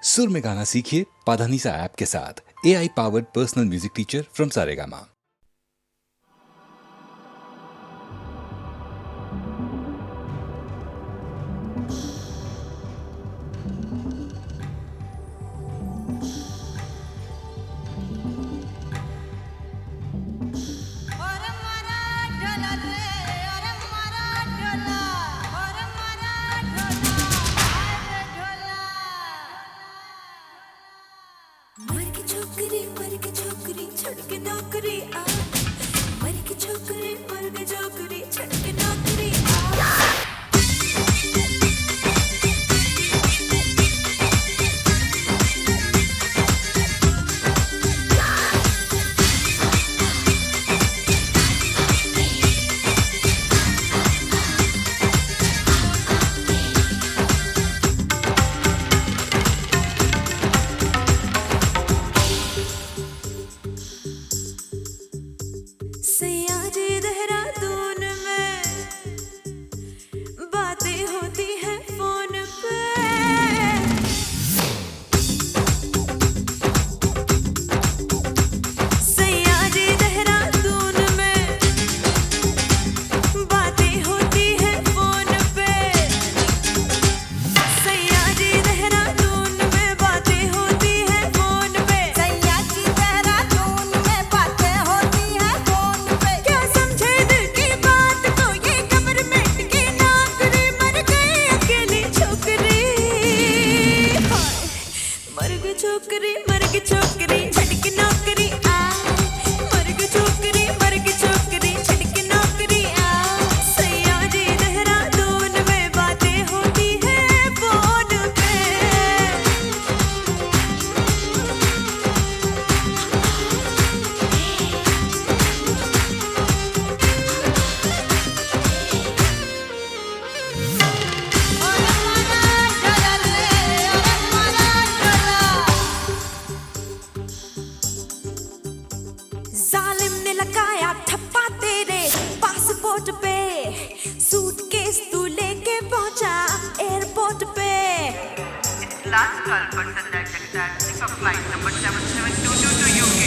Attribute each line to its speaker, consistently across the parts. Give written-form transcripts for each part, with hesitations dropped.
Speaker 1: सुर में गाना सीखिए पाधानीसा ऐप के साथ। AI powered personal music teacher from Saregama.
Speaker 2: मर के छोकरी छड़ के नौकरी आ, मर के छोकरी छड़ के नौकरी आ। जालिम ने लगाया ठप्पा तेरे पासपोर्ट पे, सूटकेस तू लेके पहुंचा एयरपोर्ट पे।
Speaker 3: Last call for Sandhya Jagdal for flight number 772 to UK.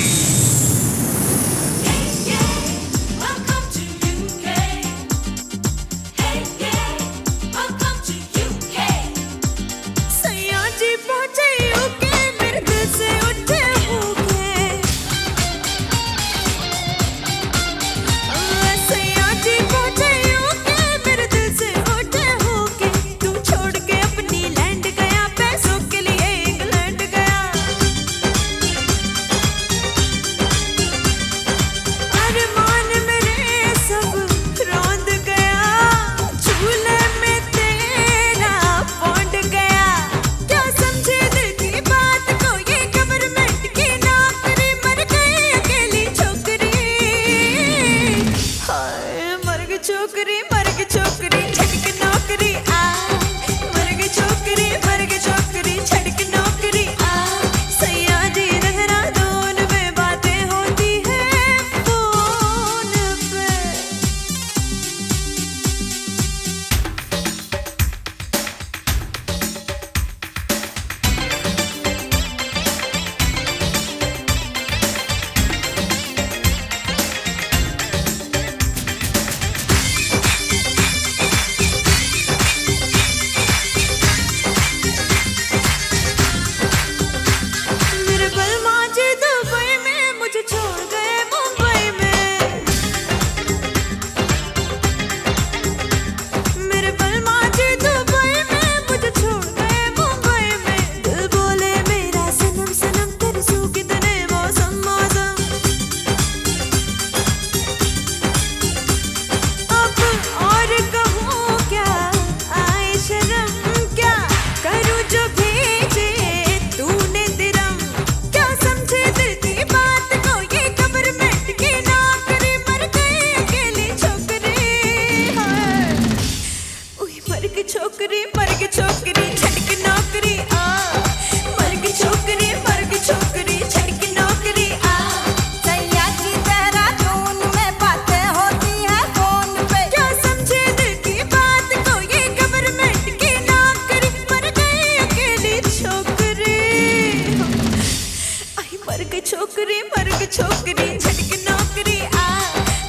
Speaker 2: छोकरी मर्ग छोकरी झटक नौकरी आ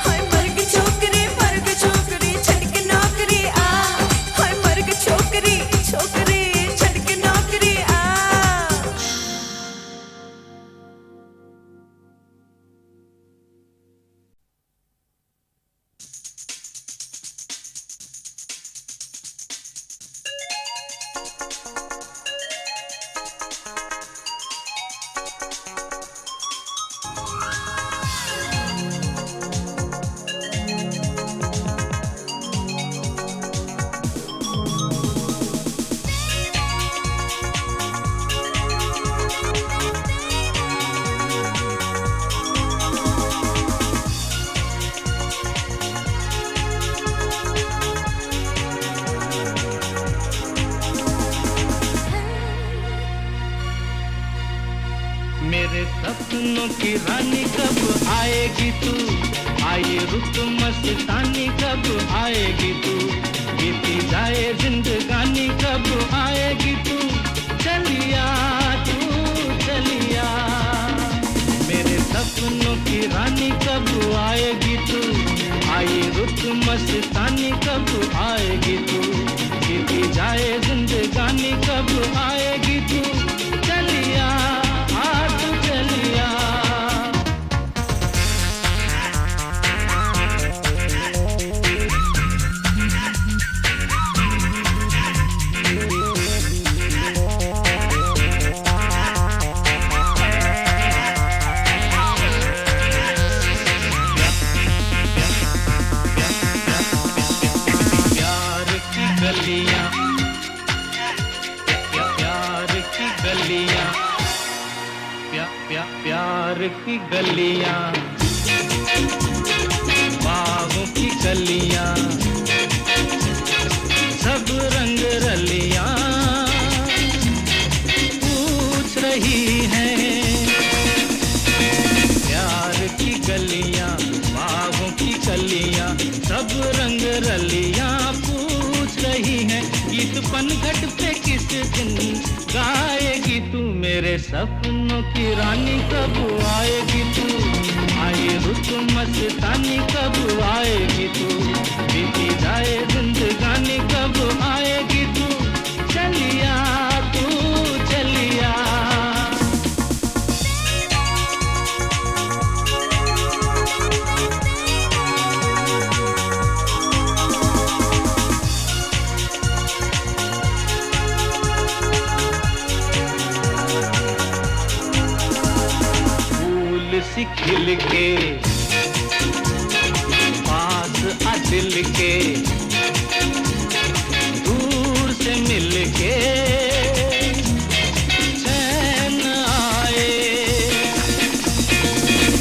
Speaker 2: हाय मर्ग छोकरी झटक नौकरी आ हाय मर्ग छोकरी झटक नौकरी आ
Speaker 4: मेरे सपनों की रानी कब आएगी तू, आए रुत मस्तानी कब आएगी तू, बीती जाए जिंदगानी कब आएगी तू, चलिया तू चलिया। मेरे सपनों की रानी कब आएगी तू, आए रुत मस्तानी कब आएगी तू, बीती जाए जिंदगानी कब आएगी तू, चलिया प्यार की गलियां, बागों की कलियां, सब रंग रलियां पूछ रही हैं। प्यार की गलियां, बागों की कलियां, सब रंग रलियां पूछ रही हैं। गीत पनघट पे किस दिन गाएगी तू, मेरे सपनों की रानी कब आएगी तू, आए रुत मस्तानी कब आएगी तू, बीती जाए जिंदगानी कब आएगी तू, चलिया तू चलिया। सी खिल के पास आ दिल के, दूर से मिल के चैन आए।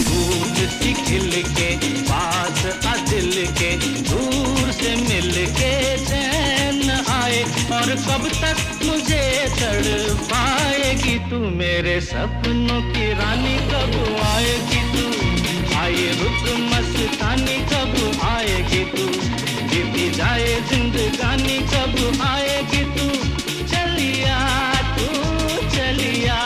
Speaker 4: फूल सी खिल के पास आ दिल के, दूर से मिल के चैन आए। और कब तक मुझे तड़पाएगी तू, मेरे सपनों की रानी कब आएगी तू, आए रुत मस्तानी कब आएगी तू, बीती जाए जिंदगानी कब आएगी तू, चलिया तू चलिया।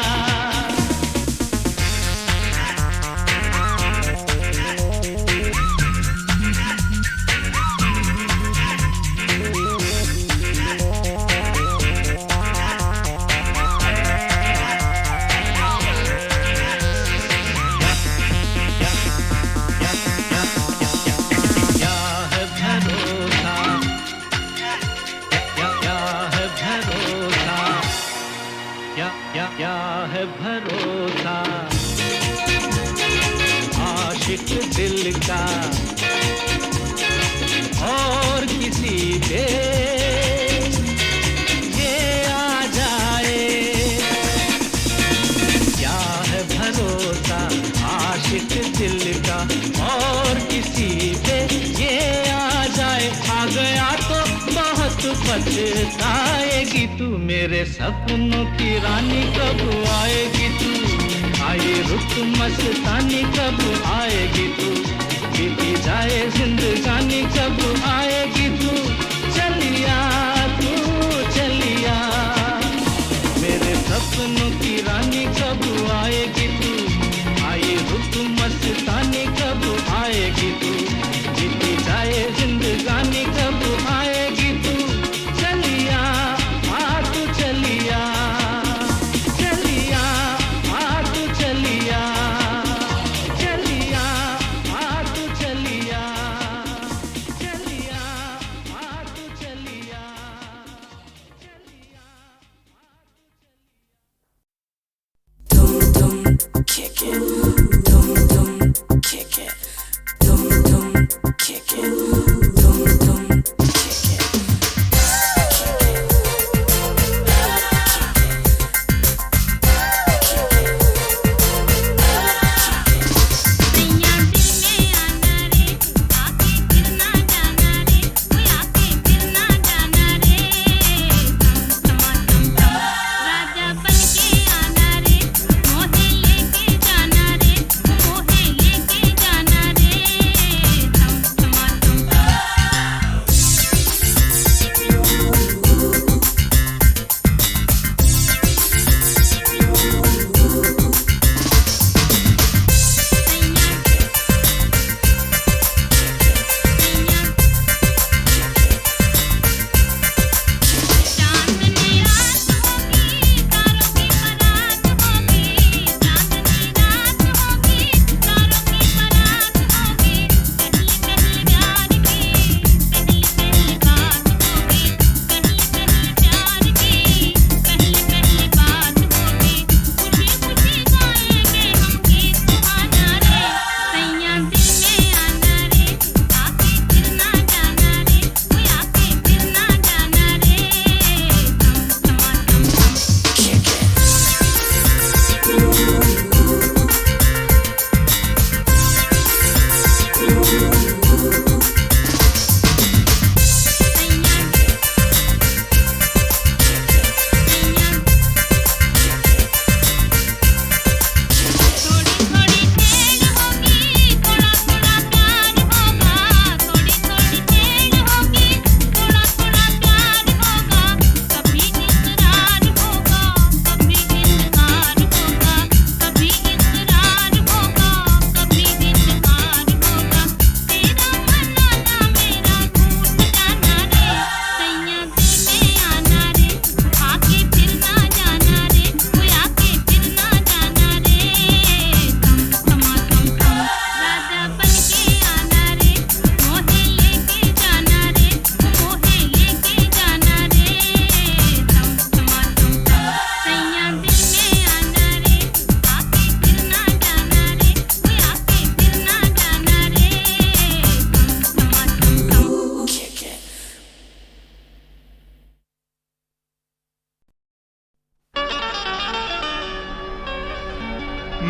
Speaker 4: क्या है भरोसा आशिक दिल का और किसी पे ये आ जाए। क्या है भरोसा आशिक दिल का और किसी पे ये आ जाए। आ गया तो बहुत पछताएगी तू, मेरे सपनों की रानी कब आएगी तू, आए रुत मस्तानी कब आएगी तू, बीती जाए जिंदगानी कब आएगी तू, चलिया तू चलिया। मेरे सपनों की रानी कब आएगी तू, आए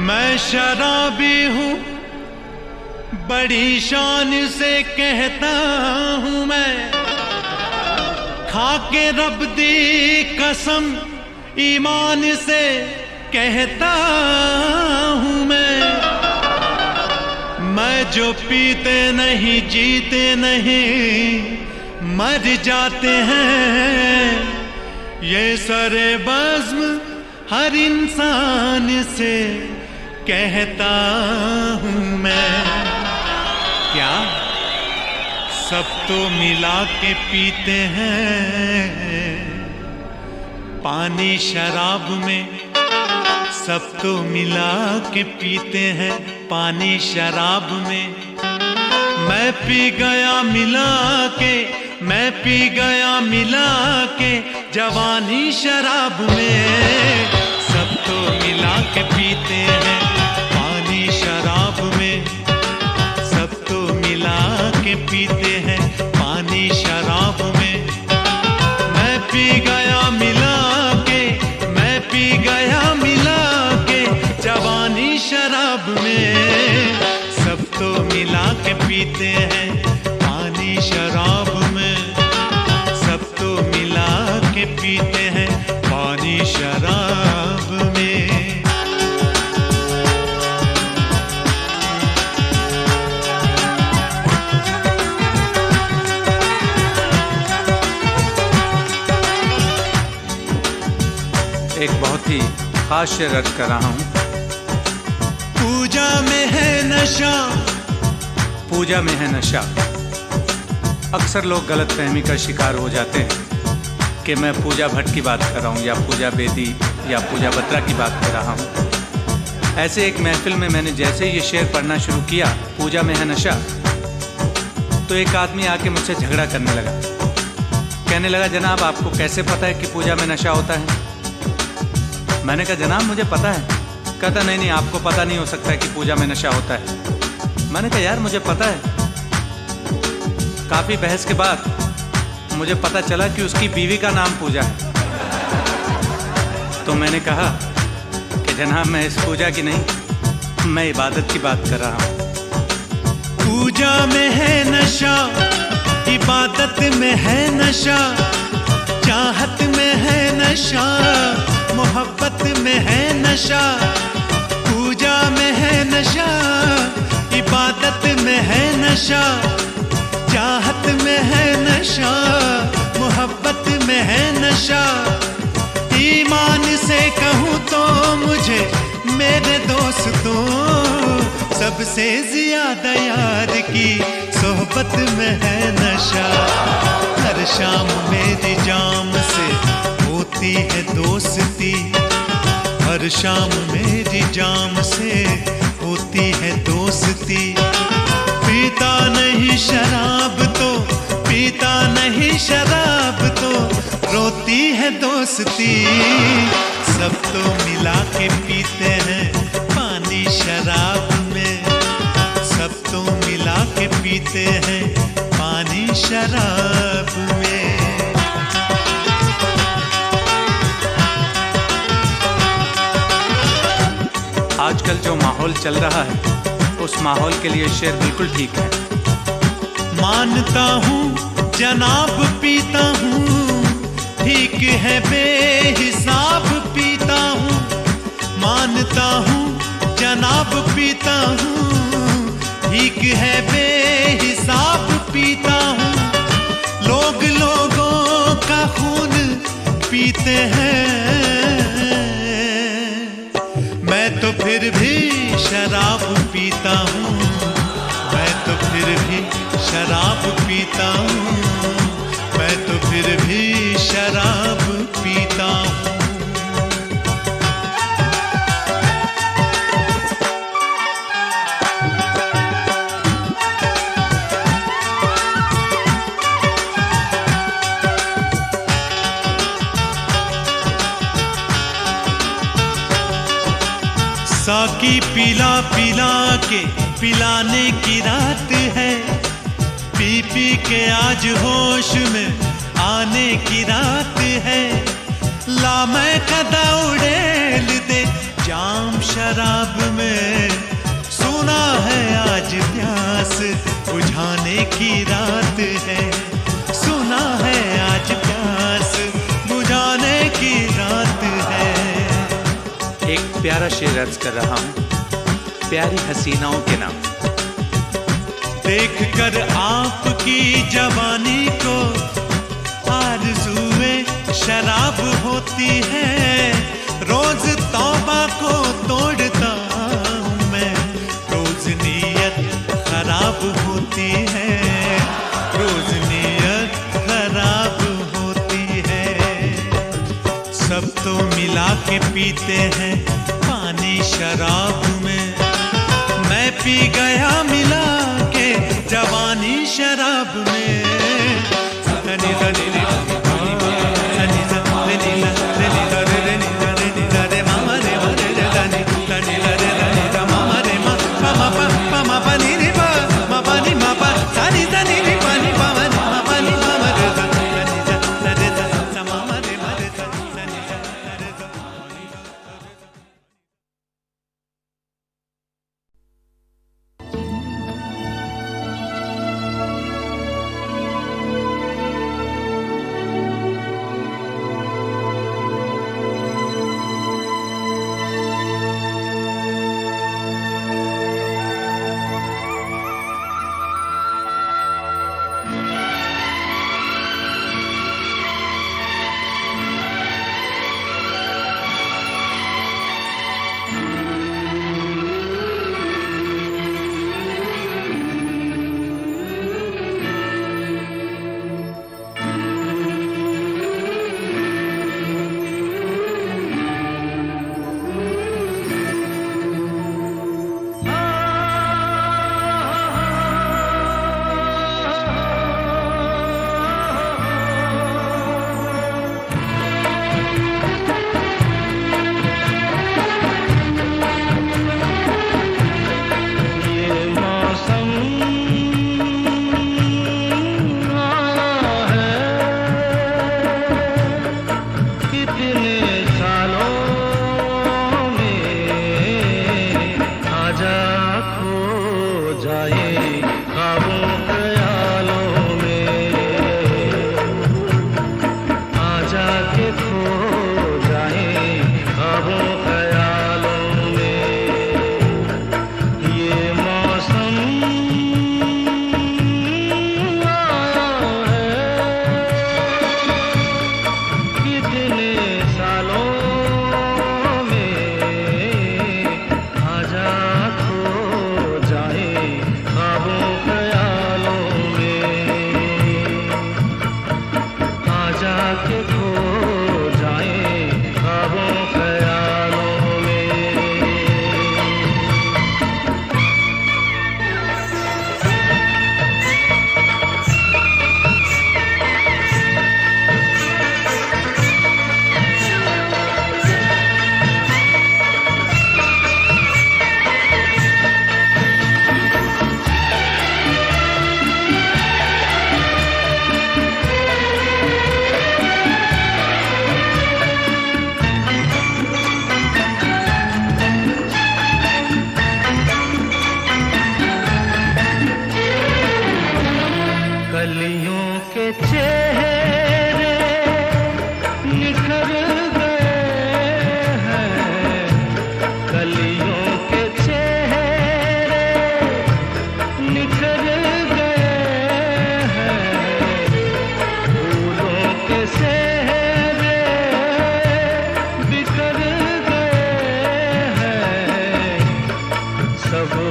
Speaker 4: मैं शराबी हूँ, बड़ी शान से कहता हूँ मैं, खाके रब दी कसम ईमान से कहता हूँ मैं जो पीते नहीं जीते नहीं मर जाते हैं, ये सरे बज़्म हर इंसान से कहता हूँ मैं। क्या सब तो मिला के पीते हैं पानी शराब में, सब तो मिला के पीते हैं पानी शराब में। मैं पी गया मिला के, मैं पी गया मिला के जवानी शराब में, सब तो मिला के पीते हैं पानी शराब में, सब तो मिला के पीते हैं पानी शराब में। मैं पी गया मिला के, मैं पी गया मिला के जवानी शराब में, सब तो मिला के पीते हैं पानी शराब में, सब तो मिला के पीते हैं पानी शराब में।
Speaker 5: एक बहुत ही खास शेर अर्ज कर रहा हूँ।
Speaker 4: पूजा में है नशा,
Speaker 5: पूजा में है नशा। अक्सर लोग गलतफहमी का शिकार हो जाते हैं कि मैं पूजा भट्ट की बात कर रहा हूँ या पूजा बेदी या पूजा बत्रा की बात कर रहा हूँ। ऐसे एक महफिल में मैंने जैसे ये शेर पढ़ना शुरू किया, पूजा में है नशा, तो एक आदमी आके मुझसे झगड़ा करने लगा। कहने लगा, जनाब आपको कैसे पता है कि पूजा में नशा होता है? मैंने कहा, जनाब मुझे पता है, कहता नहीं नहीं, आपको पता नहीं हो सकता है कि पूजा में नशा होता है। मैंने कहा यार मुझे पता है। काफी बहस के बाद मुझे पता चला कि उसकी बीवी का नाम पूजा है। तो मैंने कहा कि जनाब मैं इस पूजा की नहीं, मैं इबादत की बात कर रहा हूँ।
Speaker 6: पूजा में है नशा, इबादत में है नशा, चाहत में है नशा, मोहब्बत में है नशा। पूजा में है नशा, इबादत में है नशा, चाहत में है नशा, मोहब्बत में है नशा। ईमान से कहूँ तो मुझे मेरे दोस्तों सबसे ज्यादा यार की सोहबत में है नशा। हर शाम मेरी जाम से होती है दोस्ती, हर शाम मेरी जाम से होती है दोस्ती। पीता नहीं शराब तो, पीता नहीं शराब तो रोती है दोस्ती। सब तो मिला के पीते हैं पानी शराब में, सब तो मिला के पीते हैं पानी शराब में।
Speaker 5: आजकल जो माहौल चल रहा है उस माहौल के लिए शेर बिल्कुल ठीक है।
Speaker 6: मानता हूँ जनाब पीता हूँ, ठीक है बेहिसाब पीता हूँ। मानता हूँ जनाब पीता हूँ, ठीक है बेहिसाब पीता हूँ। लोग लोगों का खून पीते हैं, मैं तो फिर भी शराब पीता हूँ, मैं तो फिर भी शराब पीता हूँ, मैं तो फिर भी शराब पीता हूँ। साकी पिला पिला के पिलाने की रात है, पी पी के आज होश में आने की रात है। ला मैं कदा उड़ेल दे जाम शराब में, सुना है आज प्यास बुझाने की रात है, सुना है आज प्यास बुझाने की रात है।
Speaker 5: एक प्यारा शेर अर्ज कर रहा हूँ प्यारी हसीनाओं के नाम।
Speaker 6: देख कर आपकी जवानी को आरज़ुए शराब होती है, रोज तौबा को तोड़ता हूँ मैं, रोज नीयत खराब होती है, रोज नीयत खराब होती है। सब तो मिला के पीते हैं पानी शराब में, मैं पी गया मिला के जवानी शराब में।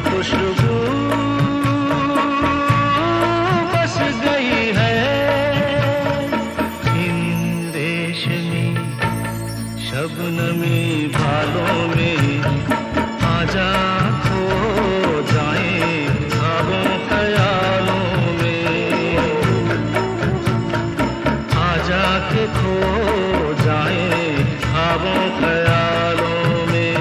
Speaker 4: खुशबू बस गई है इन रेशमी शबनमी बालों में। आजा खो जाए ख्वाबों ख्यालों में, आजा के खो जाए ख्वाबों ख्यालों में।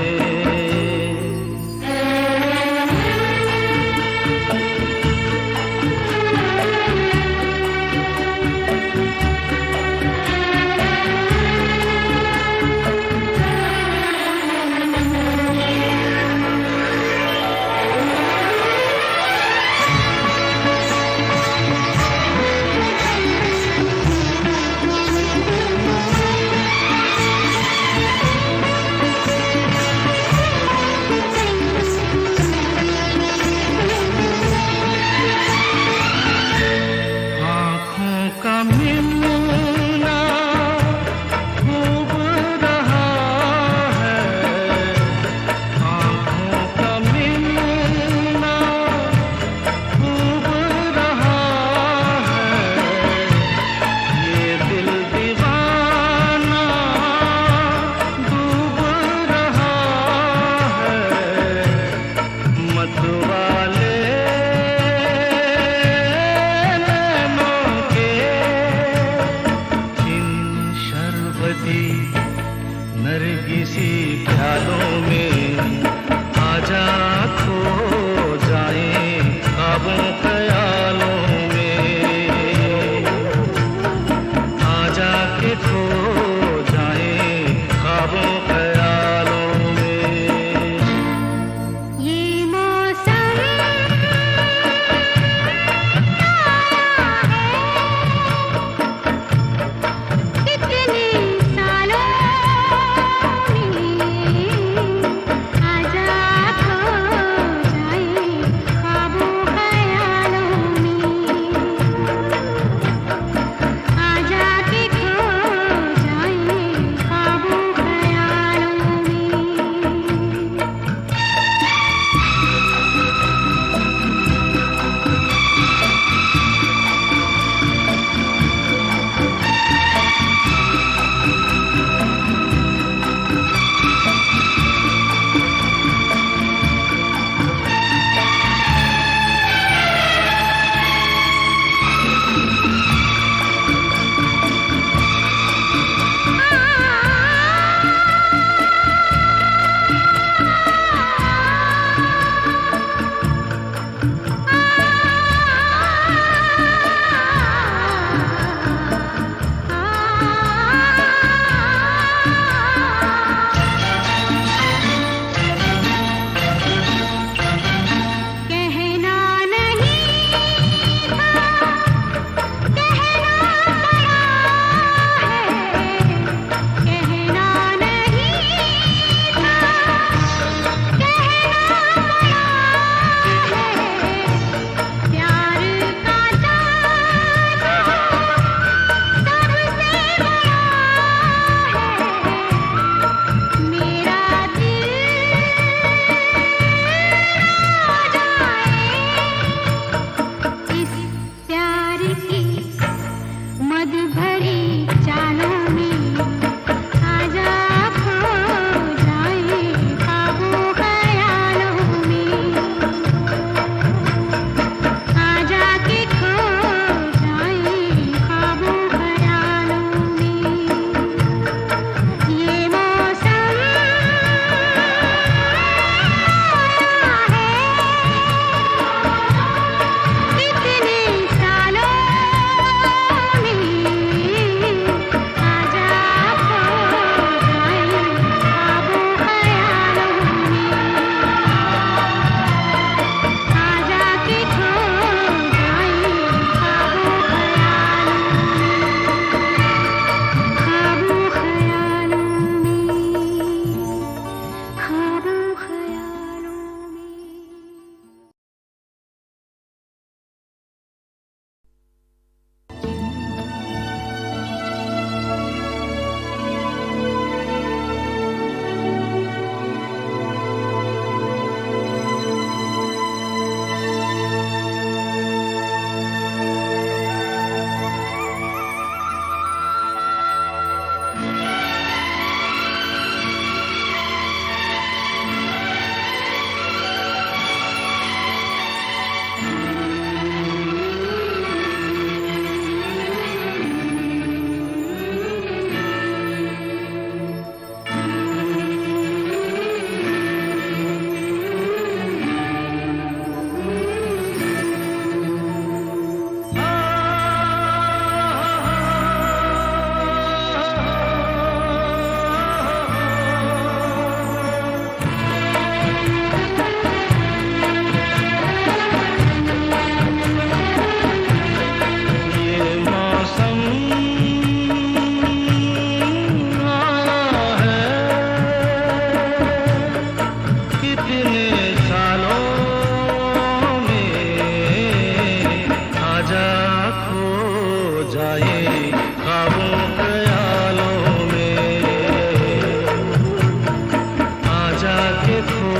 Speaker 4: के खो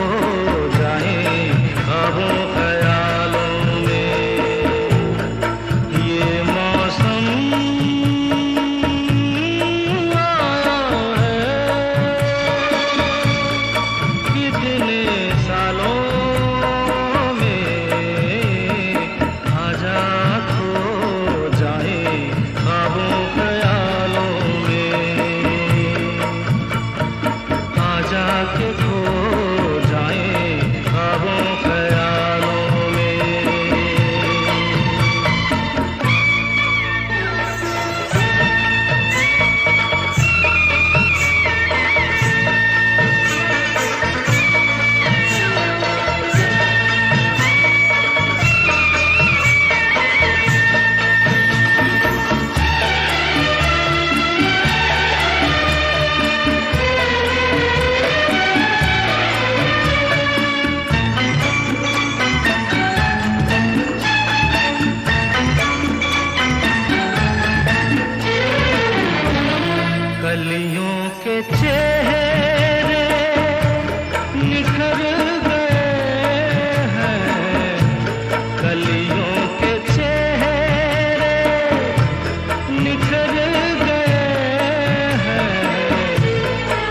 Speaker 4: जाए ख्वाबों ख्यालों में। ये मौसम आया है कितने सालों में, आजा खो जाए ख्वाबों ख्यालों में, आजा के खो जाए ख्वाबों ख्यालों में। कलियों के चेहरे निखर गए हैं, कलियों के चेहरे निखर गए हैं,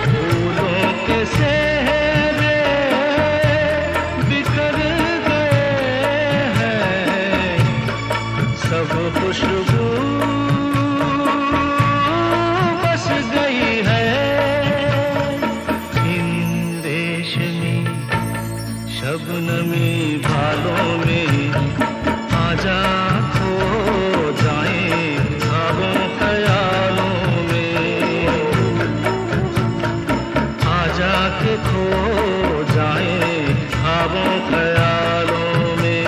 Speaker 4: फूलों के सेहरे बिखर गए हैं, सब खुशबू बस गई है इन रेशमी शबनमी बालों में। आजा खो जाए ख्वाबों ख्यालों में, आजा के खो जाए ख्वाबों ख्यालों में।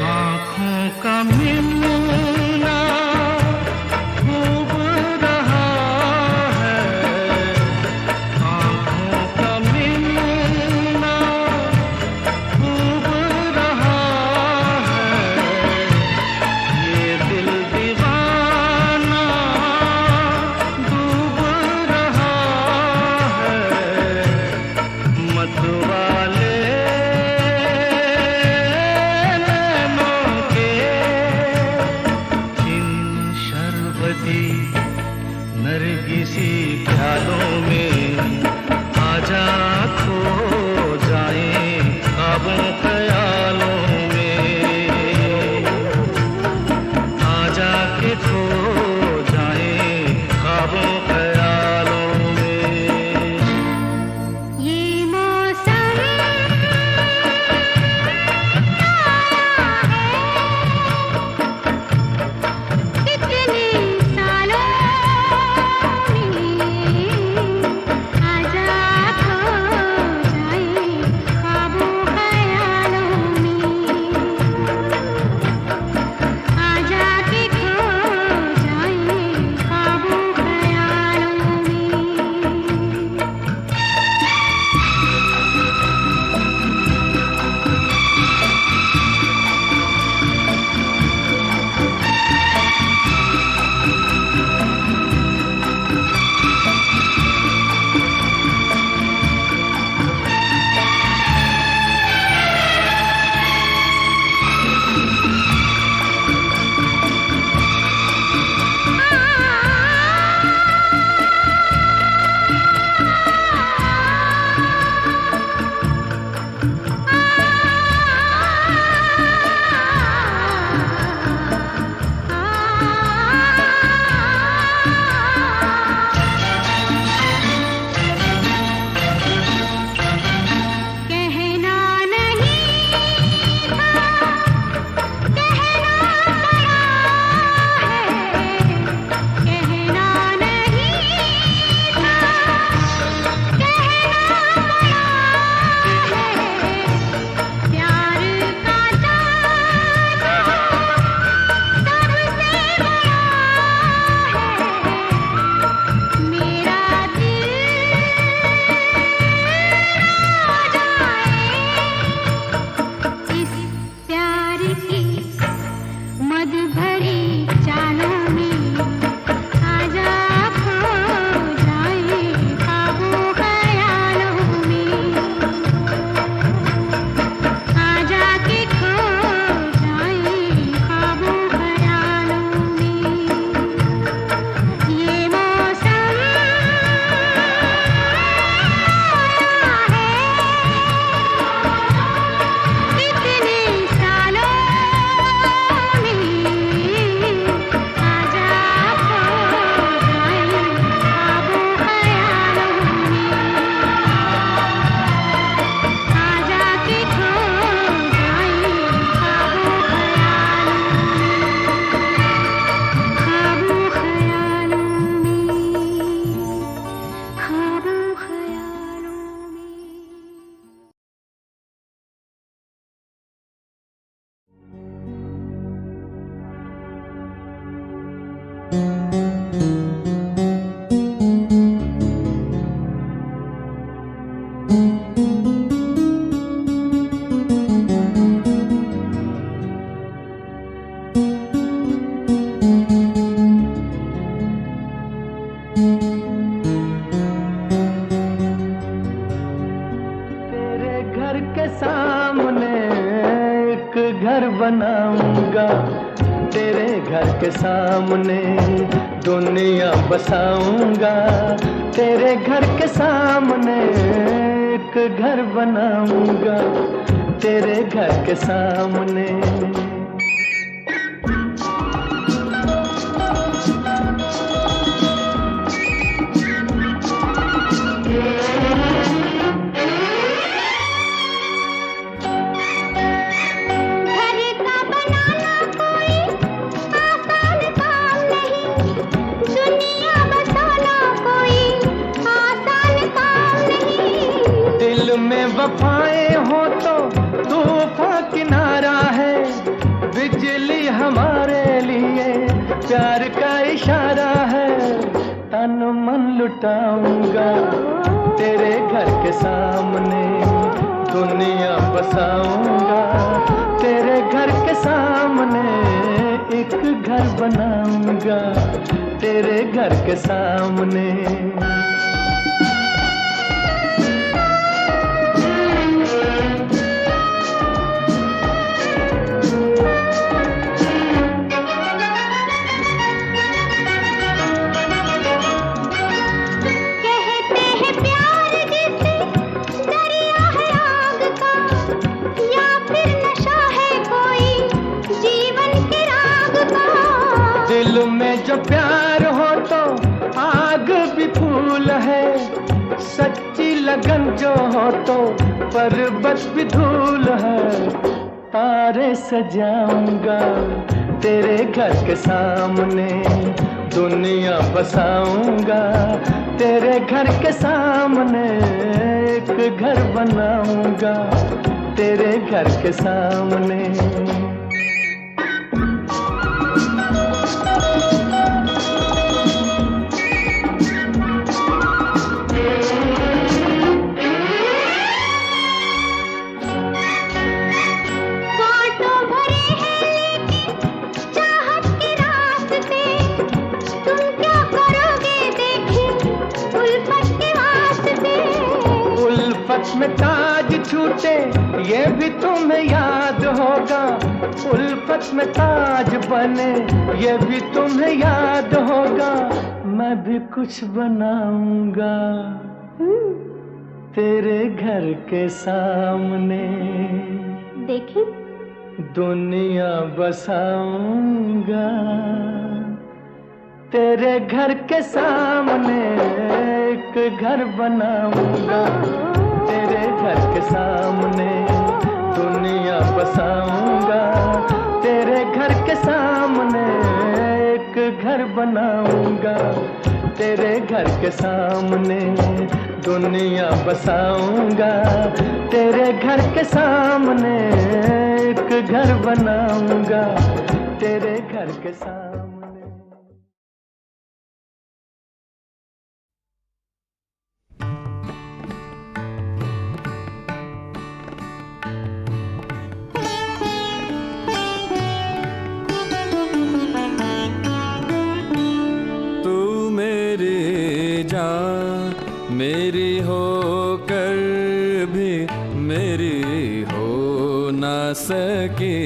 Speaker 4: आँखों का मिलना खूब रहा है, आँखों का मिलना खूब रहा है, ये दिल दीवाना डूब रहा है, मतवाले नैनों के इन शरबती नरगिसी ख्यालों में। आजा खो जाए ख्वाबों ख्यालों में, आजा के खो जाए ख्वाबों ख्यालों में।
Speaker 2: ये मौसम कितने सालों में, आजा खो जाए ख्वाबों ख्यालों में, आजा के खो
Speaker 7: दुनिया बसाऊंगा तेरे घर के सामने, एक घर बनाऊंगा तेरे घर के सामने। में वफाएं हो तो तूफान किनारा है, बिजली हमारे लिए प्यार का इशारा है। तन मन लुटाऊंगा तेरे घर के सामने, दुनिया बसाऊंगा तेरे घर के सामने, एक घर बनाऊंगा तेरे घर के सामने। दिल में जो प्यार हो तो आग भी फूल है, सच्ची लगन जो हो तो पर्वत भी धूल है। तारे सजाऊंगा तेरे घर के सामने, दुनिया बसाऊंगा तेरे घर के सामने, एक घर बनाऊंगा तेरे घर के सामने। में ताज छूटे ये भी तुम्हें याद होगा, उल्फत में ताज बने ये भी तुम्हें याद होगा। मैं भी कुछ बनाऊंगा तेरे घर के सामने,
Speaker 8: देखी
Speaker 7: दुनिया बसाऊंगा तेरे घर के सामने, एक घर बनाऊंगा तेरे घर के सामने, दुनिया बसाऊंगा तेरे घर के सामने, एक घर बनाऊंगा तेरे घर के सामने, दुनिया बसाऊंगा तेरे घर के सामने, एक घर बनाऊंगा तेरे घर के सामने।
Speaker 9: मेरी होकर भी मेरी हो ना सकी,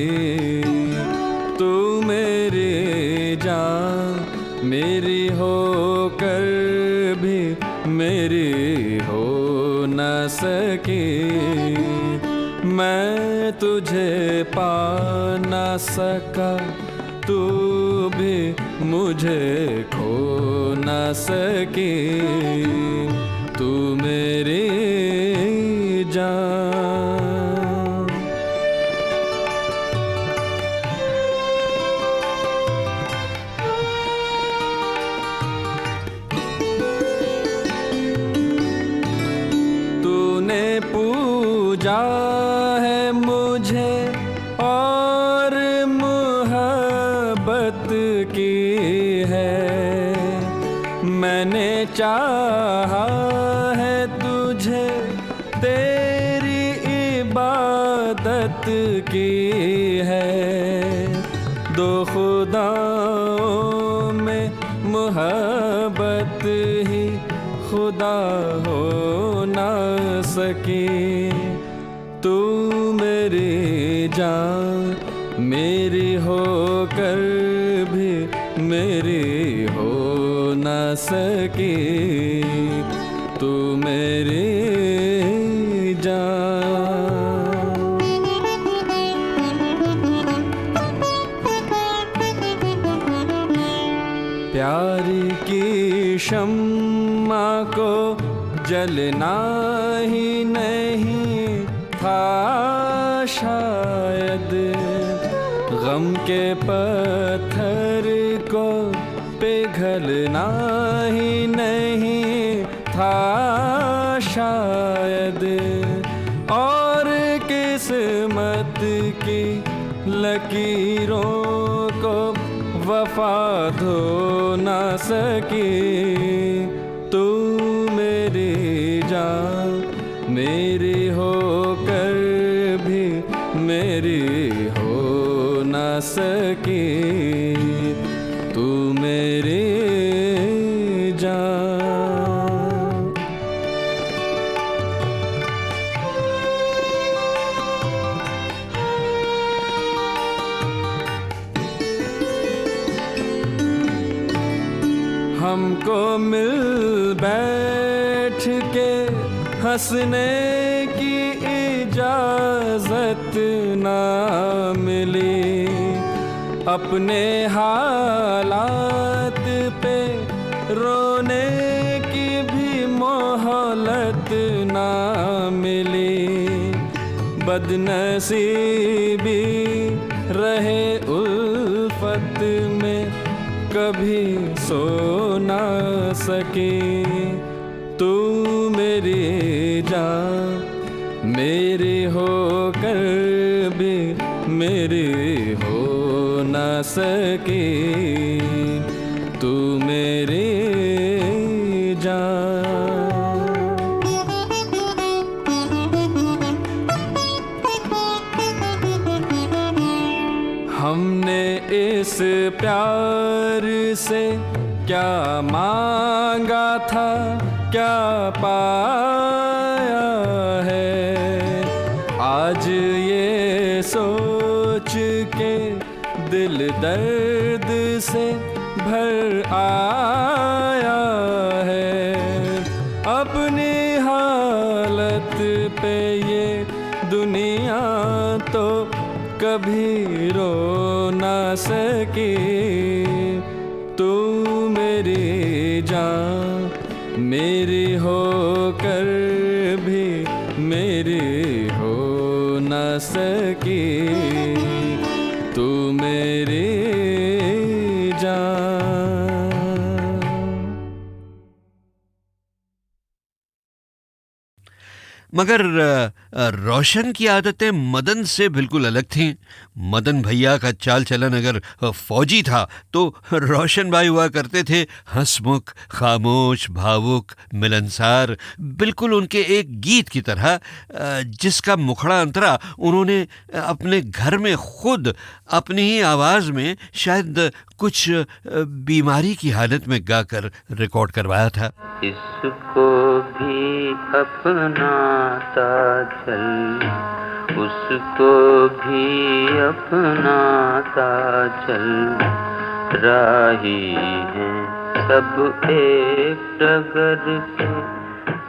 Speaker 9: तू मेरी जान मेरी होकर भी मेरी हो ना सकी। मैं तुझे पा ना सका, तू भी मुझे खो ना सकी, तू मेरी जान। तूने पूजा है मुझे और मोहब्बत की है, मैंने चाहा है तुझे तेरी इबादत की है। दो खुदाओं में मोहब्बत ही खुदा हो ना सकी, तू मेरी जान मेरी होकर भी मेरी हो न सकी, तू मेरी जान। प्यार की शम्मा को जलना ही नहीं था शायद, गम के पत्थर को पिघलना ही नहीं था शायद, और किस्मत की लकीरों को वफा धो न सकी, तू मेरी जान मेरी होकर भी मेरी हो न सकी, तू मेरी जान। हमको मिल बैठ के हंसने की इजाजत ना मिली, अपने हालात पे रोने की भी मोहलत ना मिली, बदनसीबी रहे उल्फत में कभी सो ना सकी, तू मेरी जान मेरी होकर भी मेरी हो न सकी, तू मेरी जान। हमने इस प्यार से क्या मांगा था, क्या पाया है, आज ये सोच के दिल दर्द से भर आया है, अपनी हालत पे ये दुनिया तो कभी रो ना सकी, तू मेरी जान मेरी होकर भी मेरी हो न सकी, तू मेरी जान।
Speaker 10: मगर रोशन की आदतें मदन से बिल्कुल अलग थीं। मदन भैया का चाल चलन अगर फौजी था तो रोशन भाई हुआ करते थे हंसमुख, खामोश, भावुक, मिलनसार, बिल्कुल उनके एक गीत की तरह, जिसका मुखड़ा अंतरा उन्होंने अपने घर में खुद अपनी ही आवाज़ में शायद कुछ बीमारी की हालत में गाकर रिकॉर्ड करवाया था।
Speaker 4: इसको भी अपनाता चल, उसको भी अपनाता चल, राही हैं सब एक डगर के,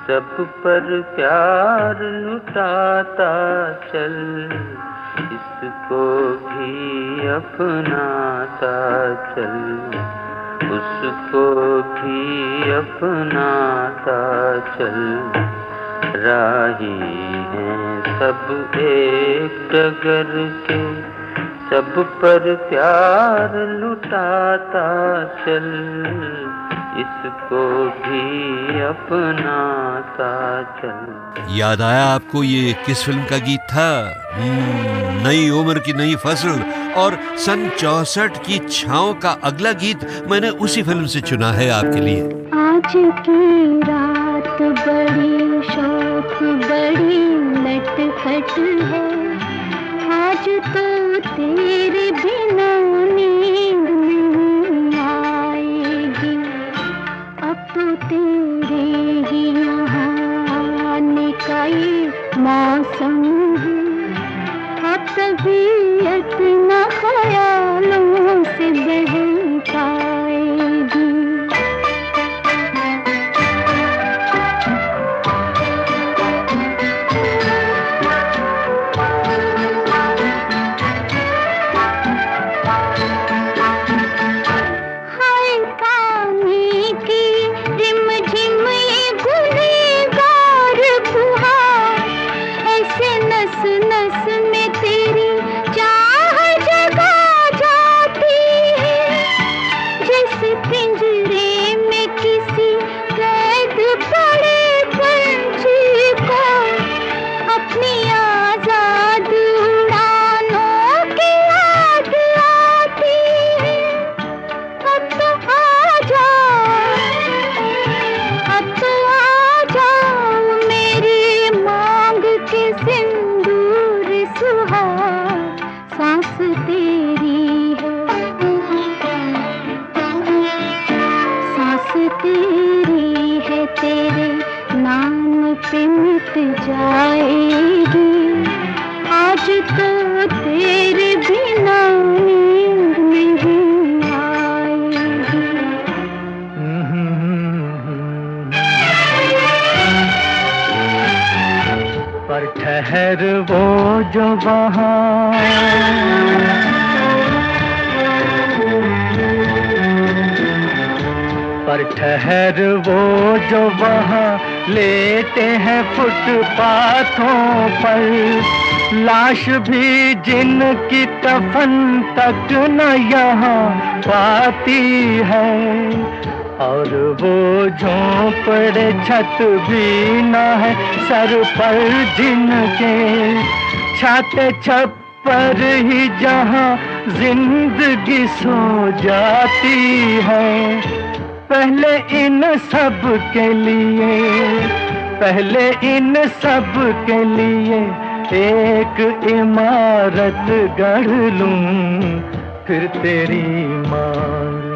Speaker 4: सब पर प्यार लुटाता चल, इसको भी अपनाता चल, उसको भी अपनाता चल, राही हैं सब एक डगर के, सब पर प्यार लुटाता चल, इसको भी अपनाता चल।
Speaker 10: याद आया आपको ये किस फिल्म का गीत था? नई उम्र की नई फसल, और सन 64 की छाँव का अगला गीत मैंने उसी फिल्म से चुना है आपके लिए।
Speaker 8: आज की रात बड़ी शौक बड़ी नटखट है, आज तो तेरे बिना नींद नहीं आएगी, अब तो तेरे ही यहाँ आने का ये मौसम है, अब तबीयत न ख्यालों से बहकाएगी, पिंजरे में किसी कैद पड़े पंछी को अपनी आजाद उड़ानों की याद आती है। अब तो आ जाओ मेरी मांग के सिंदूर सुहाग, सांस तेरी है, सांस तेरी है, तेरे नाम पे मिट जाएगी। आज तो तेरे बिना नींद नहीं आएगी।
Speaker 7: पर ठहर वो जो वहाँ पर ठहर वो जो वहाँ लेटे हैं फुटपाथों पर, लाश भी जिनकी कफन तक न यहाँ पाती है। और वो झोंपड़े छत भी न है सर पर जिनके, छाते छप्पर ही जहाँ जिंदगी सो जाती है। पहले इन सब के लिए, पहले इन सब के लिए एक इमारत गढ़ लूं, फिर तेरी मांग,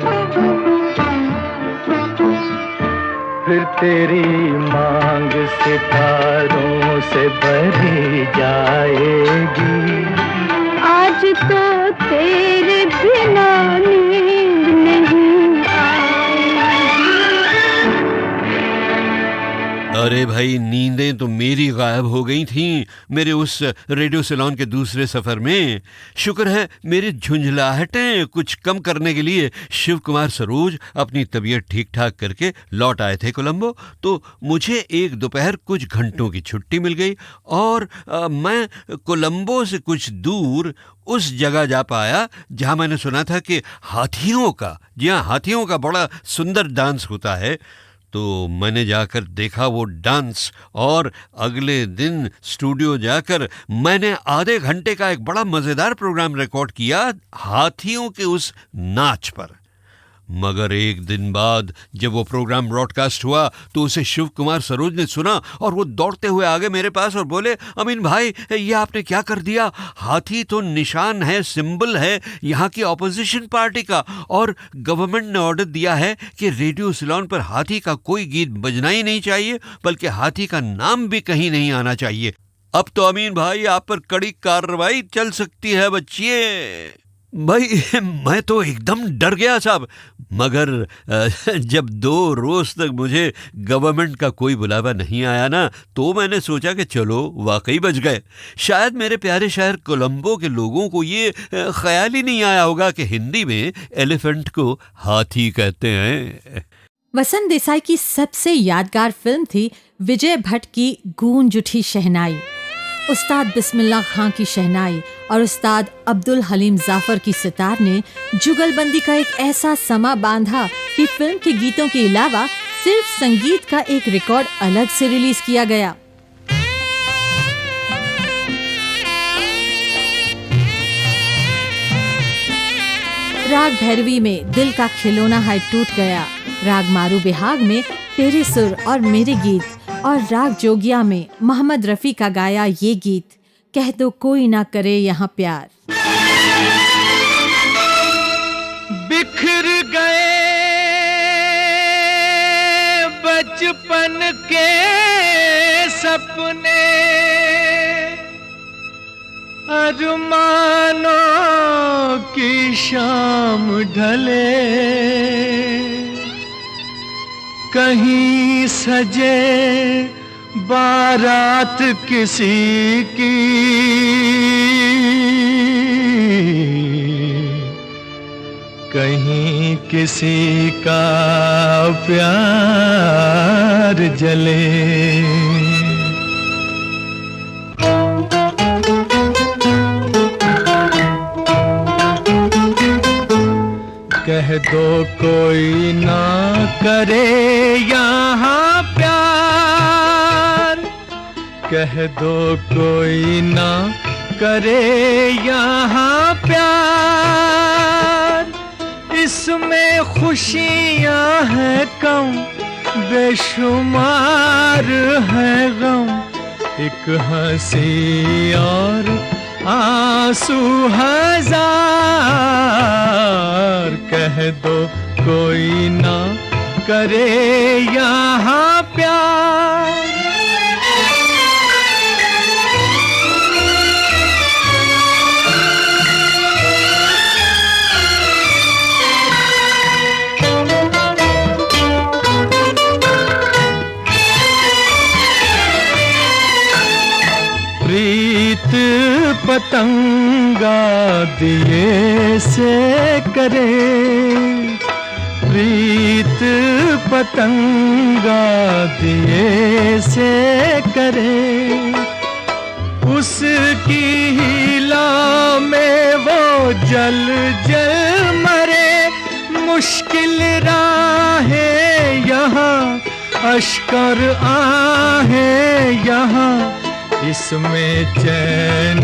Speaker 7: फिर तेरी मांग सितारों से भरी जाएगी।
Speaker 8: आज तो तेरे बिना नींद नहीं आएगी।
Speaker 10: अरे भाई, नींदें तो मेरी गायब हो गई थीं मेरे उस रेडियो सिलोन के दूसरे सफ़र में। शुक्र है मेरी झुंझलाहटें कुछ कम करने के लिए शिव कुमार सरोज अपनी तबीयत ठीक ठाक करके लौट आए थे कोलंबो। तो मुझे एक दोपहर कुछ घंटों की छुट्टी मिल गई और मैं कोलंबो से कुछ दूर उस जगह जा पाया जहां मैंने सुना था कि हाथियों का, जी हाँ, हाथियों का बड़ा सुंदर डांस होता है। तो मैंने जाकर देखा वो डांस और अगले दिन स्टूडियो जाकर मैंने आधे घंटे का एक बड़ा मज़ेदार प्रोग्राम रिकॉर्ड किया हाथियों के उस नाच पर। मगर एक दिन बाद जब वो प्रोग्राम ब्रॉडकास्ट हुआ तो उसे शिव कुमार सरोज ने सुना और वो दौड़ते हुए आ गए मेरे पास और बोले, अमीन भाई ये आपने क्या कर दिया? हाथी तो निशान है, सिंबल है यहाँ की ऑपोजिशन पार्टी का, और गवर्नमेंट ने ऑर्डर दिया है कि रेडियो सिलोन पर हाथी का कोई गीत बजना ही नहीं चाहिए, बल्कि हाथी का नाम भी कहीं नहीं आना चाहिए। अब तो अमीन भाई आप पर कड़ी कार्रवाई चल सकती है बच्चिए। भाई मैं तो एकदम डर गया साहब, मगर जब 2 रोज तक मुझे गवर्नमेंट का कोई बुलावा नहीं आया ना, तो मैंने सोचा कि चलो वाकई बच गए। शायद मेरे प्यारे शहर कोलंबो के लोगों को ये ख्याल ही नहीं आया होगा कि हिंदी में एलिफेंट को हाथी कहते हैं।
Speaker 11: वसंत देसाई की सबसे यादगार फिल्म थी विजय भट्ट की गूंज उठी शहनाई। उस्ताद बिस्मिल्लाह खां की शहनाई और उस्ताद अब्दुल हलीम जाफर की सितार ने जुगलबंदी का एक ऐसा समा बांधा कि फिल्म के गीतों के अलावा सिर्फ संगीत का एक रिकॉर्ड अलग से रिलीज किया गया। राग भैरवी में दिल का खिलौना है टूट गया, राग मारू बिहाग में तेरे सुर और मेरे गीत, और राग जोगिया में मोहम्मद रफ़ी का गाया ये गीत, कह दो कोई ना करे यहाँ प्यार।
Speaker 7: बिखर गए बचपन के सपने, अरमानों की शाम ढले, कहीं सजे बारात किसी की, कहीं किसी का प्यार जले। कह दो कोई ना करे यहाँ प्यार, कह दो कोई ना करे यहाँ प्यार। इसमें खुशियाँ हैं कम, बेशुमार है गम, एक हंसी और आंसू हजार। कह दो कोई ना करे यहाँ प्यार। प्रीत पतंगा दिए से करे, प्रीत पतंगा दिए से करे। उसकी हीला में वो जल जल मरे, मुश्किल राहें यहाँ, अश्कर आहें यहाँ। इसमें चैन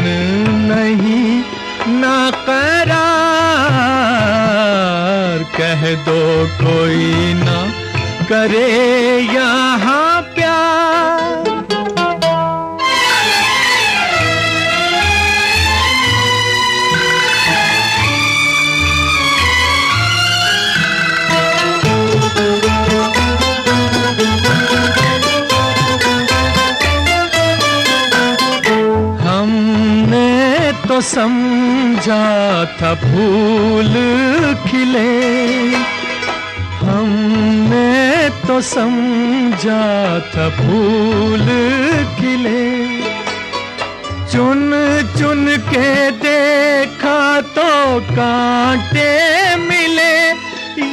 Speaker 7: नहीं ना करार, कह दो कोई ना करे यहाँ प्यार। तो समझा था फूल खिले, हमने तो समझा था फूल खिले। चुन चुन के देखा तो कांटे मिले,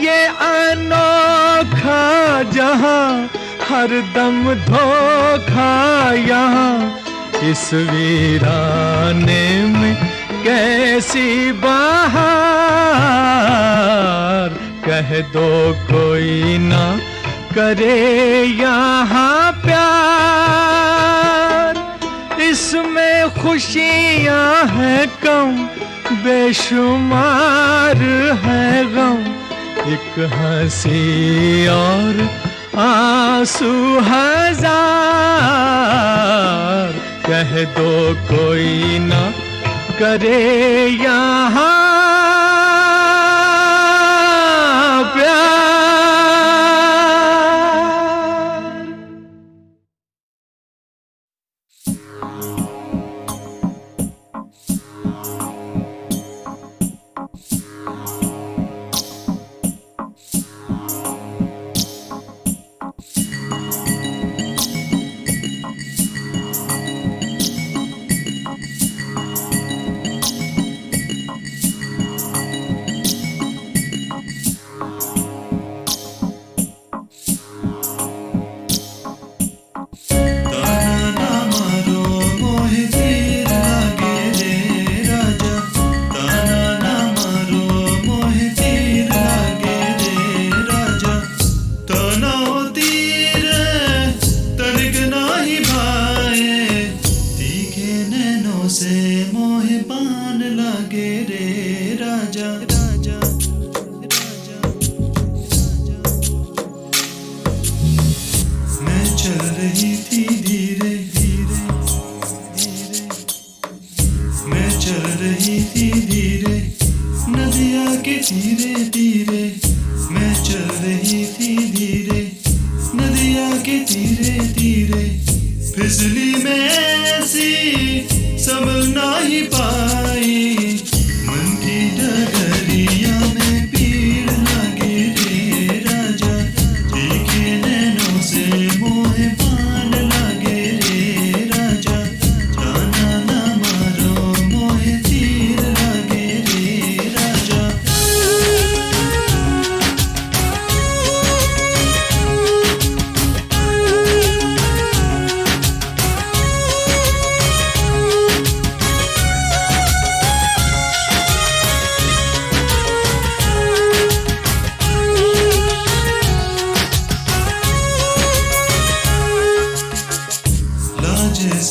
Speaker 7: ये अनोखा जहां हरदम धोखा यहाँ। इस वीराने में कैसी बहार, कह दो कोई ना करे यहाँ प्यार। इसमें खुशियाँ हैं कम, बेशुमार है गम, एक हंसी और आंसू हजार। कह दो कोई ना करे यहाँ प्यार।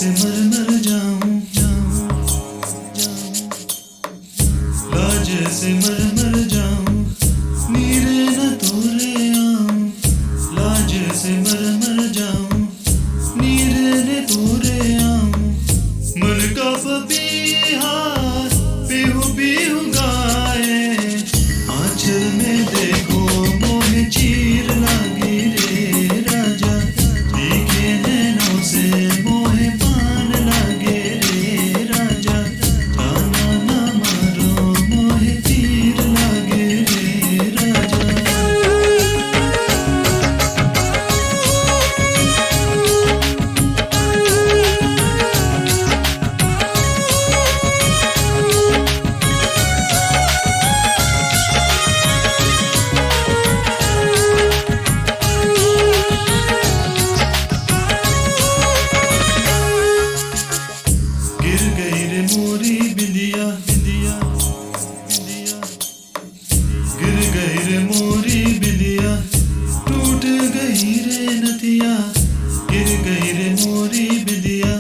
Speaker 6: से मर जाऊं, लाज से मर जाऊं, नीरे न तोरे आऊं, लाज से मर जाऊं, नीरे न तोरे आऊं, मन का पपीहा पीहू पीहू गाए, आंचल में देखो मोहे चीर लागी रे राजा, तीखे नैनों से मोहे पान लागे रे राजा, ताना ना मारो मोहे तीर लागे रे राजा। गिर गई रे मोरी बिंदिया बिंदिया बिंदिया, गिर गई रे मोरी बिंदिया, टूट गई रे नथिया, गिर गई रे मोरी बिंदिया,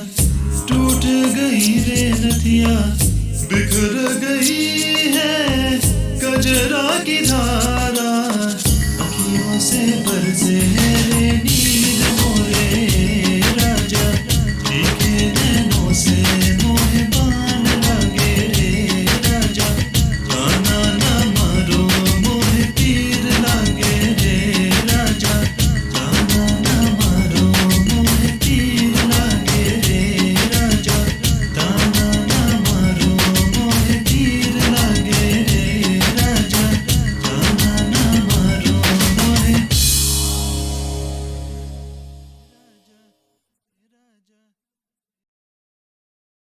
Speaker 6: टूट गई रे नथिया, बिखर गई है कजरा की धारा, अखियों से बरसे है रे नीर